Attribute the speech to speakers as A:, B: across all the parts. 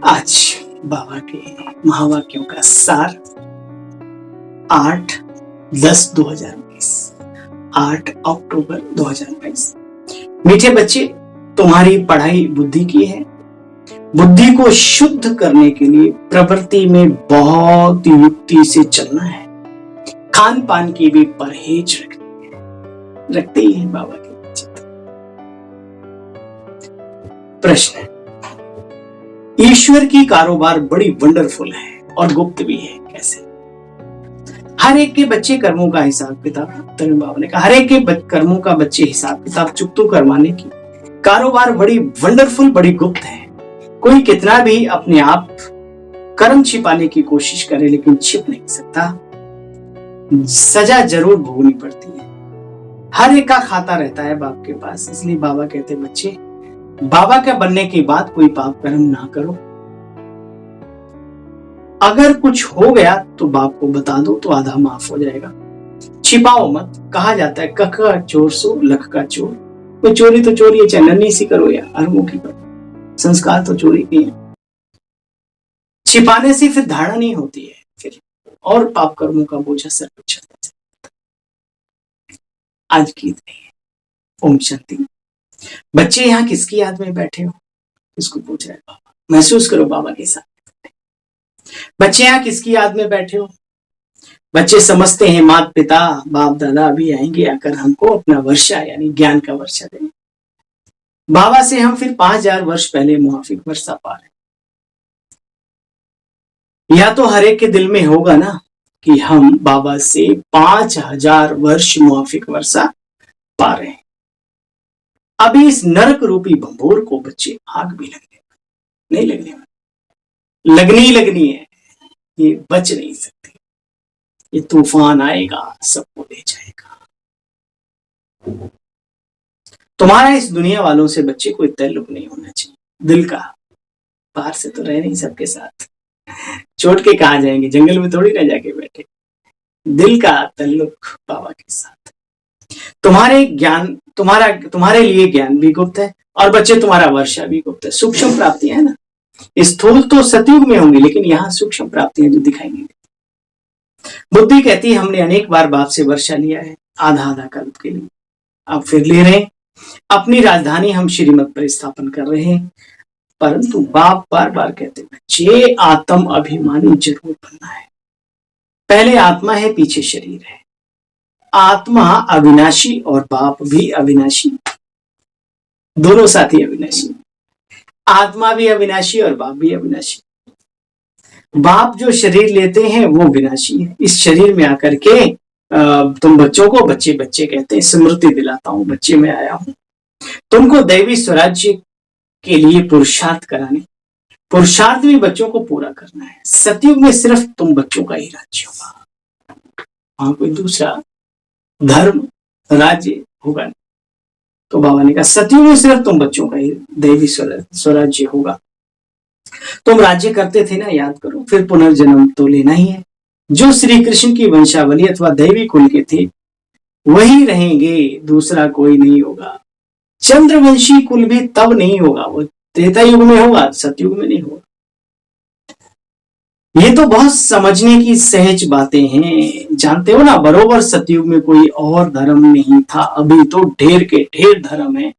A: आज बाबा के महावाक्यों का सार 8/10/2022, 8 अक्टूबर 2022। मीठे बच्चे, तुम्हारी पढ़ाई बुद्धि की है। बुद्धि को शुद्ध करने के लिए प्रवृत्ति में बहुत युक्ति से चलना है। खान पान की भी परहेज रखते ही हैं बाबा के बच्चे। प्रश्न है, ईश्वर की कारोबार बड़ी वंडरफुल है और गुप्त भी है। कैसे? हर एक के बच्चे कर्मों का हिसाब किताब, तरुण बाबा ने कहा, हर एक के कर्मों का बच्चे हिसाब किताब चुकतू करवाने की कारोबार बड़ी वंडरफुल, बड़ी गुप्त है। कोई कितना भी अपने आप कर्म छिपाने की कोशिश करे, लेकिन छिप नहीं सकता। सजा जरूर भोगनी पड़ती है। हर एक का खाता रहता है बाप के पास। इसलिए बाबा कहते, बच्चे, बाबा के बनने के बाद कोई पाप कर्म ना करो। अगर कुछ हो गया तो बाप को बता दो, तो आधा माफ हो जाएगा। छिपाओ मत। कहा जाता है, कख का चोर सो लख का चोर। कोई चोरी तो चोरी है, चाहे नन्ही सी करो या हरमुखी करो, संस्कार तो चोरी के हैं। छिपाने से फिर धारणा नहीं होती है, फिर और पाप कर्मों का बोझा सर पर चढ़ता है। आज की नहीं है। ओम शांति। बच्चे, यहाँ किसकी याद में बैठे हो? किसको पूछ रहे बाबा? महसूस करो बाबा के साथ। बच्चे, यहाँ किसकी याद में बैठे हो? बच्चे समझते हैं माता पिता बाप दादा अभी आएंगे, आकर हमको अपना वर्षा यानी ज्ञान का वर्षा देंगे। बाबा से हम फिर 5000 वर्ष पहले मुआफिक वर्षा पा रहे। या तो हर एक के दिल में होगा ना कि हम बाबा से 5000 वर्ष मुआफिक वर्षा पा रहे हैं। अभी इस नरक रूपी भंभोर को बच्चे आग भी लगने नहीं लगने वाली, लगनी है। ये बच नहीं सकती। ये तूफान आएगा, सबको ले जाएगा। तुम्हारा इस दुनिया वालों से बच्चे कोई ताल्लुक नहीं होना चाहिए। दिल का, बाहर से तो रह नहीं सबके साथ। छोड़ के कहाँ जाएंगे? जंगल में थोड़ी ना जाके बैठे। दिल का ताल्लुक बाबा के साथ। तुम्हारे लिए ज्ञान भी गुप्त है और बच्चे तुम्हारा वर्षा भी गुप्त है। सूक्ष्म प्राप्तियां है ना, स्थूल तो सतयुग में होंगी, लेकिन यहाँ सूक्ष्म प्राप्तियां जो दिखाएंगे। बुद्धि कहती है, हमने अनेक बार बाप से वर्षा लिया है, आधा आधा कल्प के लिए, अब फिर ले रहे हैं। अपनी राजधानी हम श्रीमत पर स्थापन कर रहे हैं। परंतु बाप बार बार कहते, बच्चे, आत्म अभिमानी जरूर बनना है। पहले आत्मा है, पीछे शरीर है। आत्मा अविनाशी और बाप भी अविनाशी, दोनों साथी अविनाशी। आत्मा भी अविनाशी और बाप भी अविनाशी। बाप जो शरीर लेते हैं वो विनाशी है। इस शरीर में आकर के तुम बच्चों को बच्चे बच्चे कहते हैं, स्मृति दिलाता हूं, बच्चे में आया हूं तुमको दैवी स्वराज्य के लिए पुरुषार्थ कराने। पुरुषार्थ भी बच्चों को पूरा करना है। सतयुग में सिर्फ तुम बच्चों का ही राज्य होगा, वहां कोई दूसरा धर्म राज्य होगा नहीं। तो बाबा ने कहा, सतयुग में सिर्फ तुम बच्चों का ही दैवी स्वराज्य होगा। तुम राज्य करते थे ना, याद करो। फिर पुनर्जन्म तो लेना ही है। जो श्री कृष्ण की वंशावली अथवा दैवी कुल के थे वही रहेंगे, दूसरा कोई नहीं होगा। चंद्रवंशी कुल भी तब नहीं होगा, वो त्रेता युग में होगा, सतयुग में नहीं होगा। ये तो बहुत समझने की सहज बातें हैं। जानते हो ना, बरोबर सतयुग में कोई और धर्म नहीं था। अभी तो ढेर के ढेर धर्म है,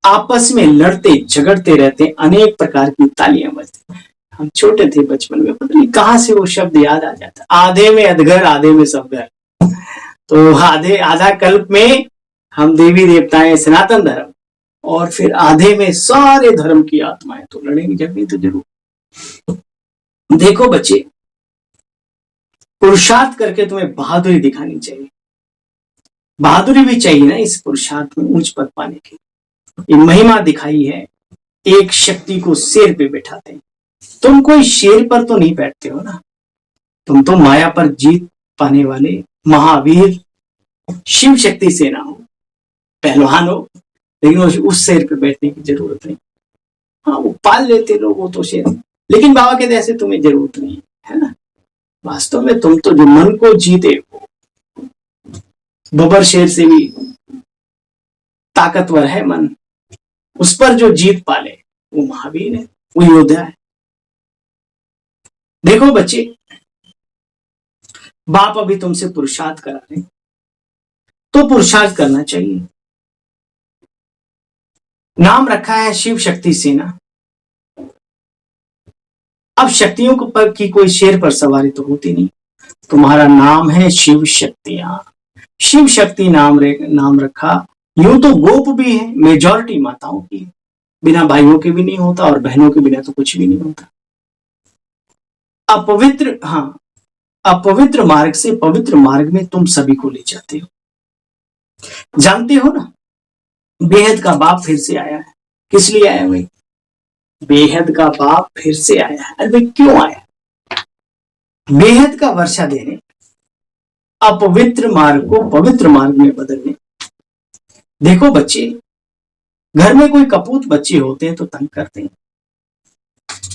A: आपस में लड़ते झगड़ते रहते, अनेक प्रकार की तालियां बजती। हम छोटे थे बचपन में, पता नहीं कहां से वो शब्द याद आ जाता, आधे में अधगर आधे में सब घर। तो आधा कल्प में हम देवी देवताएं सनातन धर्म, और फिर आधे में सारे धर्म की आत्माएं। तो लड़ेंगे झगड़ेंगे तो जरूर। देखो बच्चे, पुरुषार्थ करके तुम्हें बहादुरी दिखानी चाहिए। बहादुरी भी चाहिए ना इस पुरुषार्थ में उच्च पद पाने की। ये महिमा दिखाई है, एक शक्ति को शेर पे बैठाते हैं। तुम कोई शेर पर तो नहीं बैठते हो ना, तुम तो माया पर जीत पाने वाले महावीर शिव शक्ति सेना हो, पहलवान हो। लेकिन उस शेर पे बैठने की जरूरत नहीं। हाँ, वो पाल लेते लोग, वो तो शेर। लेकिन बाबा कहते ऐसे तुम्हें जरूरत नहीं है ना। वास्तव में तुम तो जो मन को जीते हो, बबर शेर से भी ताकतवर है मन। उस पर जो जीत पाले वो महावीर है, वो योद्धा है। देखो बच्चे, बाप अभी तुमसे पुरुषार्थ करा रहे, तो पुरुषार्थ करना चाहिए। नाम रखा है शिव शक्ति सेना। अब शक्तियों पर की कोई शेर पर सवारी तो होती नहीं। तुम्हारा नाम है शिव शक्तियां, शिव शक्ति नाम रखा। यूं तो गोप भी है, मेजॉरिटी माताओं की है, बिना भाइयों के भी नहीं होता और बहनों के बिना तो कुछ भी नहीं होता। अपवित्र मार्ग से पवित्र मार्ग में तुम सभी को ले जाते हो। जानते हो ना, बेहद का बाप फिर से आया है। किस लिए आया भाई? बेहद का बाप फिर से आया है। अरे क्यों आया? बेहद का वर्षा देने, अपवित्र मार्ग को पवित्र मार्ग में बदलने। देखो बच्चे, घर में कोई कपूत बच्चे होते हैं तो तंग करते हैं।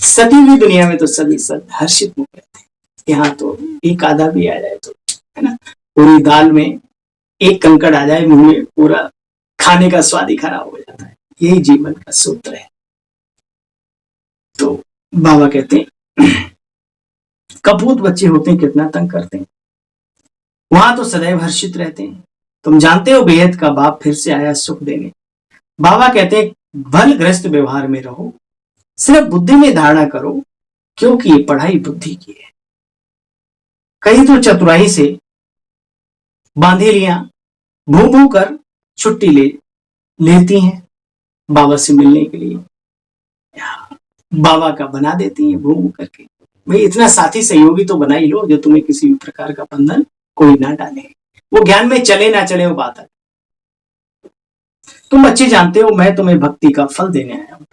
A: सती हुई दुनिया में तो सभी सब हर्षित मुख रहते हैं। यहाँ तो एक आधा भी आ जाए तो, है ना, पूरी दाल में एक कंकड़ आ जाए मुंह में, पूरा खाने का स्वाद ही खराब हो जाता है। यही जीवन का सूत्र है। तो बाबा कहते हैं कपूत बच्चे होते हैं कितना तंग करते हैं, वहां तो सदैव हर्षित रहते हैं। तुम जानते हो बेहद का बाप फिर से आया सुख देने। बाबा कहते हैं भलग्रस्त व्यवहार में रहो, सिर्फ बुद्धि में धारणा करो, क्योंकि ये पढ़ाई बुद्धि की है। कहीं तो चतुराई से बांधेलियां भू भू कर छुट्टी लेती हैं बाबा से मिलने के लिए, बाबा का बना देती हैं भू भू करके। भाई इतना साथी सहयोगी तो बना ही लो जो तुम्हें किसी भी प्रकार का बंधन कोई ना डाले। वो ज्ञान में चले ना चले वो बात है। तुम बच्चे जानते हो मैं तुम्हें भक्ति का फल देने आया हूं।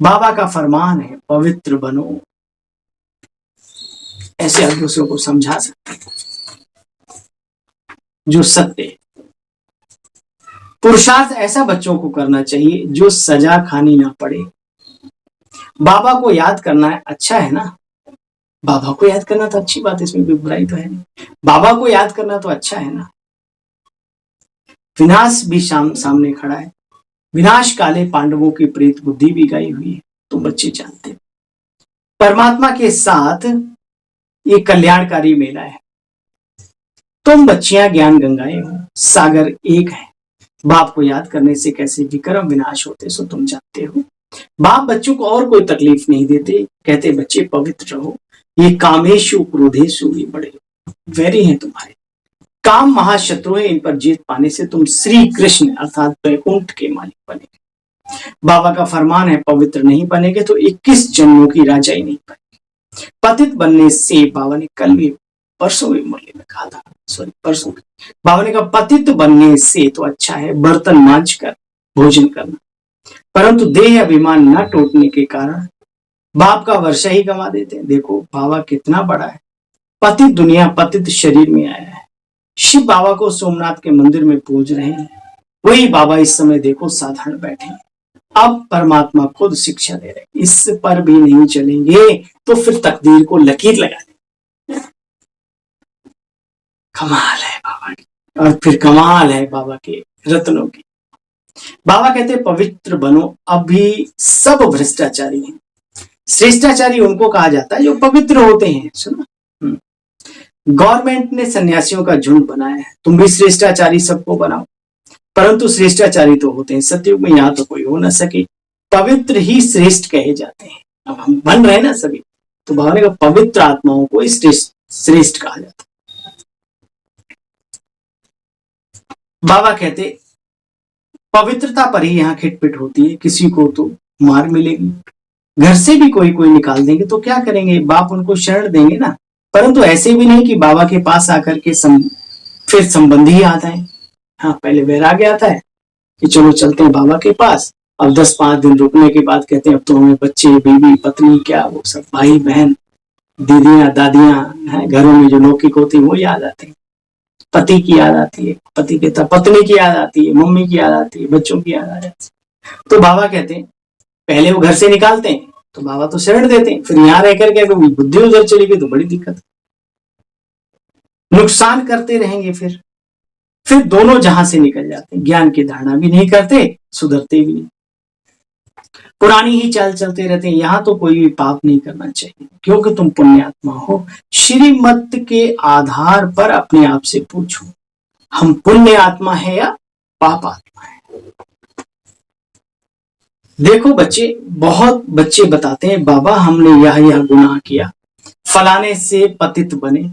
A: बाबा का फरमान है पवित्र बनो। ऐसे आप दूसरों को समझा सकते हो जो सत्य। पुरुषार्थ ऐसा बच्चों को करना चाहिए जो सजा खानी ना पड़े। बाबा को याद करना अच्छा है ना, बाबा को याद करना तो अच्छी बात है, इसमें कोई बुराई तो है नहीं। बाबा को याद करना तो अच्छा है ना। विनाश भी सामने खड़ा है। विनाश काले पांडवों की प्रेत बुद्धि भी गाई हुई है, तो बच्चे जानते हो। परमात्मा के साथ ये कल्याणकारी मेला है। तुम बच्चियां ज्ञान गंगाएं हो, सागर एक है। बाप को याद करने से कैसे विक्रम विनाश होते सो तुम जानते हो। बाप बच्चों को और कोई तकलीफ नहीं देते, कहते बच्चे पवित्र रहो। ये कामेशु क्रोधेशु भी बड़े वैरी हैं तुम्हारे। काम महाशत्रु है, इन पर जीत पाने से तुम श्री कृष्ण अर्थात वैकुंठ के मालिक बनेंगे। बाबा का फरमान है पवित्र नहीं बनेंगे तो 21 जन्मों की राजा ही नहीं बनेंगे। पतित बनने से बाबा ने कल भी परसों भी मुरली में कहा था, परसों बाबा ने कहा पतित बनने से तो अच्छा है बर्तन मांझ कर भोजन करना, परंतु देह अभिमान न टूटने के कारण बाप का वर्षा ही गंवा देते हैं। देखो बाबा कितना बड़ा है। पतित दुनिया पतित शरीर में आया है। शिव बाबा को सोमनाथ के मंदिर में पूज रहे हैं, वही बाबा इस समय देखो साधारण बैठे हैं। अब परमात्मा खुद शिक्षा दे रहे, इस पर भी नहीं चलेंगे तो फिर तकदीर को लकीर लगा देंगे। कमाल है बाबा की, और फिर कमाल है बाबा के रत्नों की। बाबा कहते पवित्र बनो। अभी सब भ्रष्टाचारी हैं। श्रेष्ठाचारी उनको कहा जाता है जो पवित्र होते हैं। सुना, गवर्नमेंट ने सन्यासियों का झुंड बनाया है, तुम भी श्रेष्ठाचारी सबको बनाओ, परंतु श्रेष्ठाचारी तो होते हैं सतयुग में, यहाँ तो कोई हो ना सके। पवित्र ही श्रेष्ठ कहे जाते हैं। अब हम बन रहे हैं ना सभी, तो बाबा ने कहा पवित्र आत्माओं को श्रेष्ठ कहा जाता है। बाबा कहते पवित्रता पर ही यहाँ खिटपिट होती है, किसी को तो मार मिलेगी। घर से भी कोई कोई निकाल देंगे तो क्या करेंगे, बाप उनको शरण देंगे ना। परंतु ऐसे भी नहीं कि बाबा के पास आकर के फिर संबंधी आता है। हाँ, पहले वैराग्य आता है कि चलो चलते हैं बाबा के पास। अब 10-5 दिन रुकने के बाद कहते हैं अब तो हमें बच्चे बीवी पत्नी क्या वो सब भाई बहन दीदियां दादियां घरों में जो लौकिक होती है वो याद आते हैं। पति की याद आती है, पति के पत्नी की याद आती है, मम्मी की याद आती है, बच्चों की याद आ जाती है। तो बाबा कहते हैं पहले वो घर से निकालते हैं तो बाबा तो शरण देते हैं, फिर यहाँ रह करके अगर बुद्धि उधर चली गई तो बड़ी दिक्कत, नुकसान करते रहेंगे। फिर दोनों जहां से निकल जाते हैं, ज्ञान की धारणा भी नहीं करते, सुधरते भी नहीं। पुरानी ही चाल चलते रहते हैं। यहाँ तो कोई भी पाप नहीं करना चाहिए, क्योंकि तुम पुण्यात्मा हो। श्रीमत के आधार पर अपने आप से पूछो, हम पुण्य आत्मा है या पाप आत्मा है। देखो बच्चे, बहुत बच्चे बताते हैं बाबा हमने यह गुनाह किया, फलाने से पतित बने।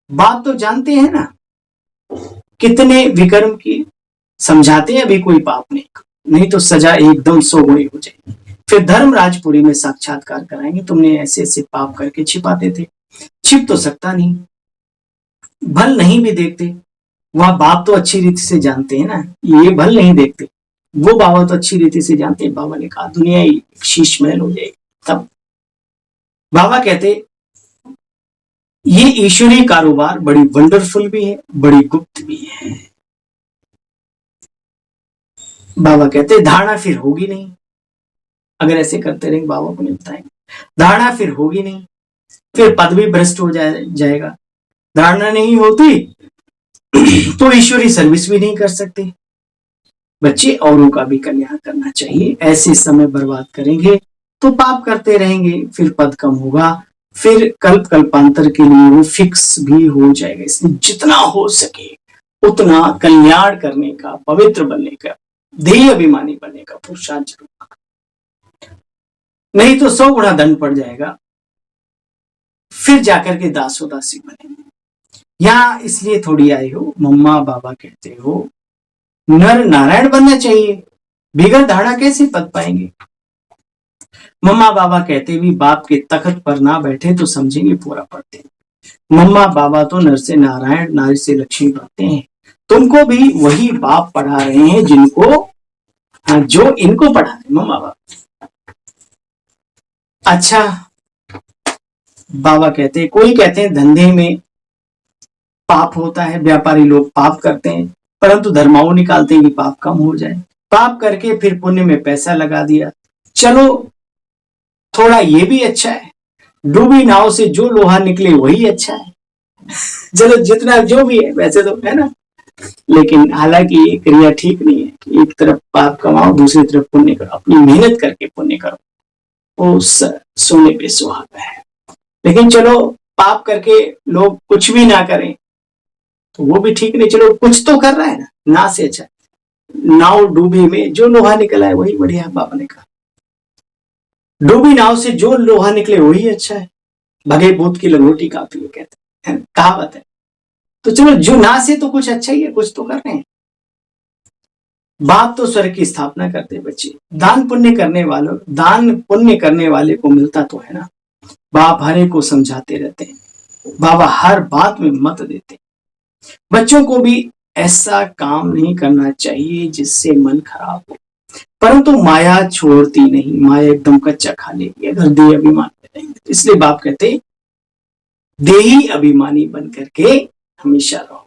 A: बात तो जानते हैं ना, कितने विकर्म किए, समझाते हैं अभी कोई पाप नहीं तो सजा एकदम 100 गुनी हो जाएगी। फिर धर्मराजपुरी में साक्षात्कार कराएंगे, तुमने ऐसे ऐसे पाप करके छिपाते थे। छिप तो सकता नहीं, भल नहीं भी देखते। वह बाप तो अच्छी रीति से जानते हैं ना, ये भल नहीं देखते, वो बाबा तो अच्छी रीति से जानते हैं। बाबा ने कहा दुनिया ही शीश महल हो जाएगी। तब बाबा कहते ये ईश्वरीय कारोबार बड़ी वंडरफुल भी है, बड़ी गुप्त भी है। बाबा कहते धारणा फिर होगी नहीं, अगर ऐसे करते रहेंगे। बाबा को नहीं बताएंगे, धारणा फिर होगी नहीं, फिर पद भी भ्रष्ट हो जाएगा। धारणा नहीं होती तो ईश्वरीय सर्विस भी नहीं कर सकते। बच्चे औरों का भी कल्याण करना चाहिए। ऐसे समय बर्बाद करेंगे तो पाप करते रहेंगे, फिर पद कम होगा, फिर कल्पांतर के लिए वो फिक्स भी हो जाएगा। इसलिए जितना हो सके उतना कल्याण करने का, पवित्र बनने का, ध्येय अभिमानी बनने का पुरुषार्थ जरूर, नहीं तो 100 गुना दंड पड़ जाएगा, फिर जाकर के दासोदासी बनेंगे। यहाँ इसलिए थोड़ी आई हो, मम्मा बाबा कहते हो नर नारायण बनना चाहिए, बिगड़ धारणा कैसे पद पाएंगे। मम्मा बाबा कहते भी बाप के तख्त पर ना बैठे तो समझेंगे पूरा पढ़ते। मम्मा बाबा तो नर से नारायण, नारी से लक्ष्मी पढ़ते हैं। तुमको भी वही बाप पढ़ा रहे हैं जिनको, जो इनको पढ़ा रहे मम्मा बाबा। अच्छा, बाबा कहते, कोई कहते हैं धंधे में पाप होता है, व्यापारी लोग पाप करते हैं, परंतु धर्माओं निकालते हैं कि पाप कम हो जाए। पाप करके फिर पुण्य में पैसा लगा दिया, चलो थोड़ा ये भी अच्छा है। डूबी नाव से जो लोहा निकले वही अच्छा है। चलो जितना जो भी है वैसे तो है ना, लेकिन हालांकि ये क्रिया ठीक नहीं है कि एक तरफ पाप कमाओ, दूसरी तरफ पुण्य करो। अपनी मेहनत करके पुण्य करो, वो सोने पे सुहागा है। लेकिन चलो पाप करके लोग कुछ भी ना करें तो वो भी ठीक नहीं, चलो कुछ तो कर रहा है ना से अच्छा। नाव डूबी में जो लोहा निकला है वही बढ़िया। बाबा ने कहा डूबी नाव से जो लोहा निकले वही अच्छा है। भगे भूत की लंगोटी काफी है, कहते हैं, कहावत है। तो चलो जो ना से तो कुछ अच्छा ही है, कुछ तो कर रहे हैं। बाप तो स्वर्ग की स्थापना करते हैं बच्चे। दान पुण्य करने वाले को मिलता तो है ना। बाप हरे को समझाते रहते हैं, बाबा हर बात में मत देते। बच्चों को भी ऐसा काम नहीं करना चाहिए जिससे मन खराब हो, परंतु माया छोड़ती नहीं। माया एकदम कच्चा खा लेगी अगर देही अभिमान रहेंगे। इसलिए बाप कहते देही अभिमानी बन करके हमेशा रहो।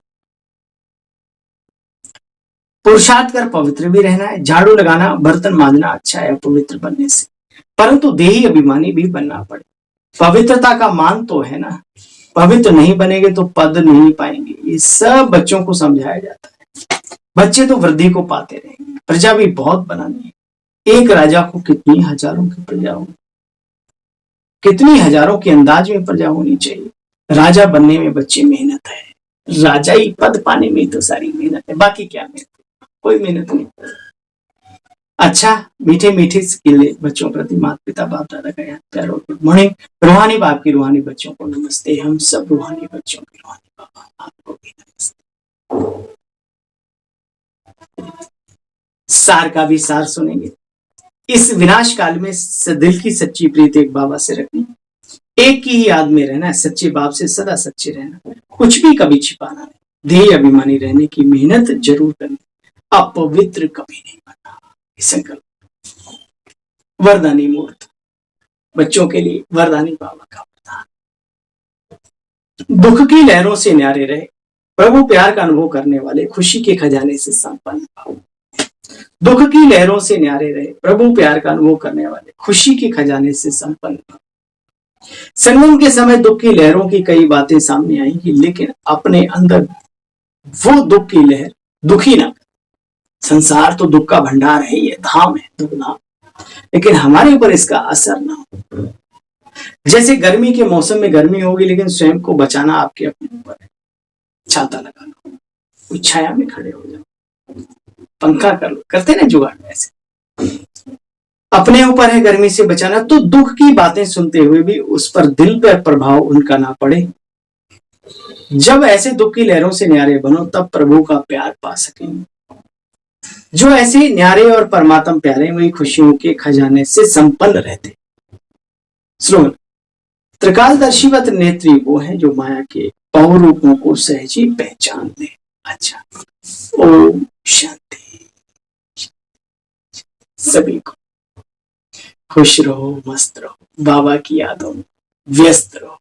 A: पुरुषार्थ कर पवित्र भी रहना है। झाड़ू लगाना, बर्तन मांजना अच्छा है अपवित्र बनने से, परंतु देही अभिमानी भी बनना पड़े। पवित्रता का मान तो है ना, पवित्र नहीं बनेंगे तो पद नहीं पाएंगे। ये सब बच्चों को समझाया जाता है। बच्चे तो वृद्धि को पाते रहेंगे। प्रजा भी बहुत बनानी है। एक राजा को कितनी हजारों की प्रजा हो, कितनी हजारों के अंदाज में प्रजा होनी चाहिए। राजा बनने में बच्चे मेहनत है, राजाई पद पाने में तो सारी मेहनत है, बाकी क्या मेहनत, कोई मेहनत नहीं। अच्छा, मीठे मीठे गिले बच्चों प्रति माता पिता बाप दादा का याद प्यार और गुड मॉर्निंग। रूहानी बाप की रूहानी बच्चों को नमस्ते। हम सब रूहानी बच्चों की रूहानी बाबा आपको भी नमस्ते। सार का भी सार सुनेंगे। इस विनाश काल में दिल की सच्ची प्रीति एक बाबा से रखनी, एक की ही याद में रहना है, सच्चे बाप से सदा सच्चे रहना, कुछ भी कभी छिपाना नहीं, ध्येय अभिमानी रहने की मेहनत जरूर करनी, अपवित्र कभी नहीं बनना। संकल्प। वरदानी मूर्त बच्चों के लिए वरदानी बाबा का वरदान। दुख की लहरों से न्यारे रहे, प्रभु प्यार का अनुभव करने वाले, खुशी के खजाने से संपन्न भाव। दुख की लहरों से न्यारे रहे, प्रभु प्यार का अनुभव करने वाले, खुशी के खजाने से संपन्न भाव। संगम के समय दुख की लहरों की कई बातें सामने आएंगी, लेकिन अपने अंदर वो दुख की लहर दुखी ना। संसार तो दुख का भंडार है, ये धाम है दुख धाम। लेकिन हमारे ऊपर इसका असर ना हो। जैसे गर्मी के मौसम में गर्मी होगी, लेकिन स्वयं को बचाना आपके अपने ऊपर है। छाता लगा लो, कोई छाया में खड़े हो जाओ, पंखा कर लो, करते ना जुगाड़ ऐसे। अपने ऊपर है गर्मी से बचाना। तो दुख की बातें सुनते हुए भी उस पर दिल पर प्रभाव उनका ना पड़े। जब ऐसे दुख की लहरों से न्यारे बनो, तब प्रभु का प्यार पा सकेंगे। जो ऐसे न्यारे और परमात्म प्यारे, वही खुशियों के खजाने से संपन्न रहते। श्रोण त्रिकालदर्शीवत नेत्री वो है जो माया के बहुरूपों को सहजी पहचान ले। अच्छा, ओम शांति। सभी को खुश रहो, मस्त रहो, बाबा की यादों में व्यस्त रहो।